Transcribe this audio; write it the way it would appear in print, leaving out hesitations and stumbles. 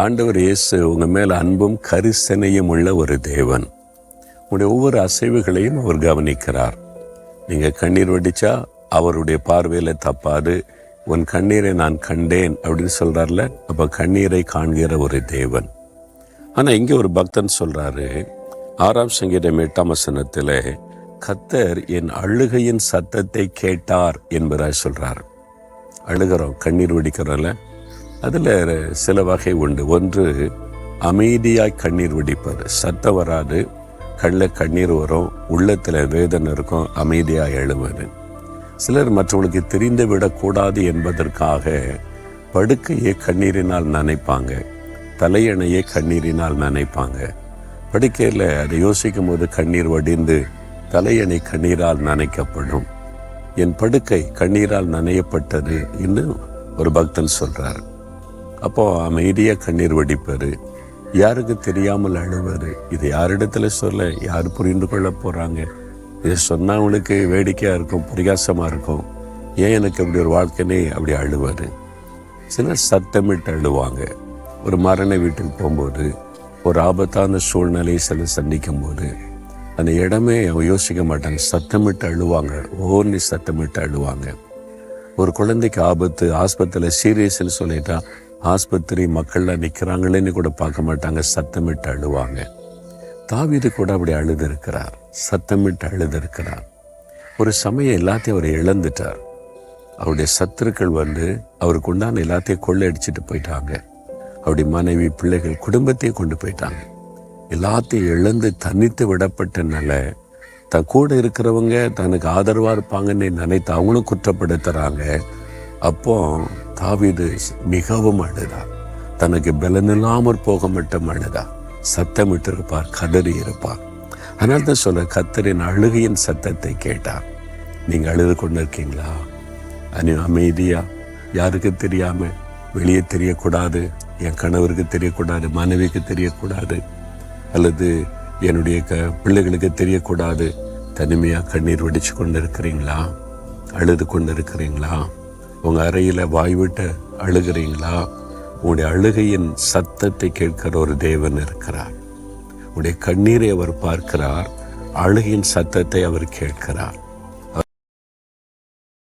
ஆண்டவர் இயேசு உங்கள் மேல் அன்பும் கரிசனையும் உள்ள ஒரு தேவன். உங்களுடைய ஒவ்வொரு அசைவுகளையும் அவர் கவனிக்கிறார். நீங்கள் கண்ணீர் வடித்தா அவருடைய பார்வையில் தப்பாது. உன் கண்ணீரை நான் கண்டேன் அப்படின்னு சொல்கிறார்ல, அப்போ கண்ணீரை காண்கிற ஒரு தேவன். ஆனால் இங்கே ஒரு பக்தன் சொல்கிறாரு, 6ஆம் சங்கீதம் 8ஆம் வசனத்தில், கர்த்தர் என் அழுகையின் சத்தத்தை கேட்டார் என்பதாய் சொல்கிறார். அழுகிறோம், கண்ணீர் வடிக்கிறோம்ல, அதில் சில வகை உண்டு. ஒன்று, அமைதியாய் கண்ணீர் வடிப்பது. சத்தம் வராது, கண்ணில் கண்ணீர் வரும், உள்ளத்தில் வேதனை இருக்கும், அமைதியாக எழுவது. சிலர் மற்றவர்களுக்கு தெரிந்து விடக்கூடாது என்பதற்காக படுக்கையை கண்ணீரினால் நனைப்பாங்க, தலையணையை கண்ணீரினால் நனைப்பாங்க. படுக்கையில் அதை யோசிக்கும் போது கண்ணீர் வடிந்து தலையணை கண்ணீரால் நனைக்கப்படும். என் படுக்கை கண்ணீரால் நனையப்பட்டது இன்னும் ஒரு பக்தன் சொல்கிறார். அப்போ அமைதியாக கண்ணீர் வடிப்பார், யாருக்கு தெரியாமல் அழுவார். இது யாரிடத்துல சொல்ல, யார் புரிந்து கொள்ள போகிறாங்க? இதை சொன்னால் அவங்களுக்கு வேடிக்கையாக இருக்கும், பரிகாசமாக இருக்கும். ஏன் எனக்கு அப்படி ஒரு வாழ்க்கைனே அப்படி அழுவார். சிலர் சத்தமிட்டு அழுவாங்க. ஒரு மரண வீட்டுக்கு போகும்போது, ஒரு ஆபத்தான சூழ்நிலையை சிலர் சந்திக்கும் போது அந்த இடமே அவங்க யோசிக்க மாட்டாங்க, சத்தமிட்டு அழுவாங்க, ஓர்னி சத்தமிட்டு அழுவாங்க. ஒரு குழந்தைக்கு ஆபத்து, ஆஸ்பத்திரியில் சீரியஸ்ன்னு சொல்லிட்டா ஆஸ்பத்திரி மக்கள்லாம் நிற்கிறாங்களேன்னு கூட பார்க்க மாட்டாங்க, சத்தமிட்டு அழுவாங்க. தாவீது கூட அப்படி அழுதிருக்கிறார், சத்தமிட்டு அழுதிருக்கிறார். ஒரு சமயம் எல்லாத்தையும் அவர் இழந்துட்டார். அவருடைய சத்துருக்கள் அவருக்கு உண்டான எல்லாத்தையும் கொள்ளையடிச்சிட்டு போயிட்டாங்க. அவருடைய மனைவி, பிள்ளைகள், குடும்பத்தையும் கொண்டு போயிட்டாங்க. எல்லாத்தையும் இழந்து தனித்து விடப்பட்டனால தன் கூட இருக்கிறவங்க தனக்கு ஆதரவாக இருப்பாங்கன்னு நினைத்து அவங்களும் குற்றப்படுத்துகிறாங்க. அப்போ தாவீது மிகவும் அழுதார். தனக்கு பலனில்லாமற் போக மட்டும் அழுதார். சத்தமிட்டு இருப்பார், கதறி இருப்பார். அதனால தான் சொல்ல, கர்த்தரின் அழுகையின் சத்தத்தை கேட்டார். நீங்கள் அழுது கொண்டு இருக்கீங்களா? அமைதியா, யாருக்கு தெரியாம, வெளியே தெரியக்கூடாது, என் கணவருக்கு தெரியக்கூடாது, மனைவிக்கு தெரியக்கூடாது, அல்லது என்னுடைய பிள்ளைகளுக்கு தெரியக்கூடாது, தனிமையாக கண்ணீர் வடிச்சு கொண்டு இருக்கிறீங்களா? அழுது கொண்டு இருக்கிறீங்களா? உங்கள் அறையில் வாய்விட்டு அழுகிறீங்களா? உங்களுடைய அழுகையின் சத்தத்தை கேட்கிற ஒரு தேவன் இருக்கிறார். உங்களுடைய கண்ணீரை அவர் பார்க்கிறார், அழுகையின் சத்தத்தை அவர் கேட்கிறார்.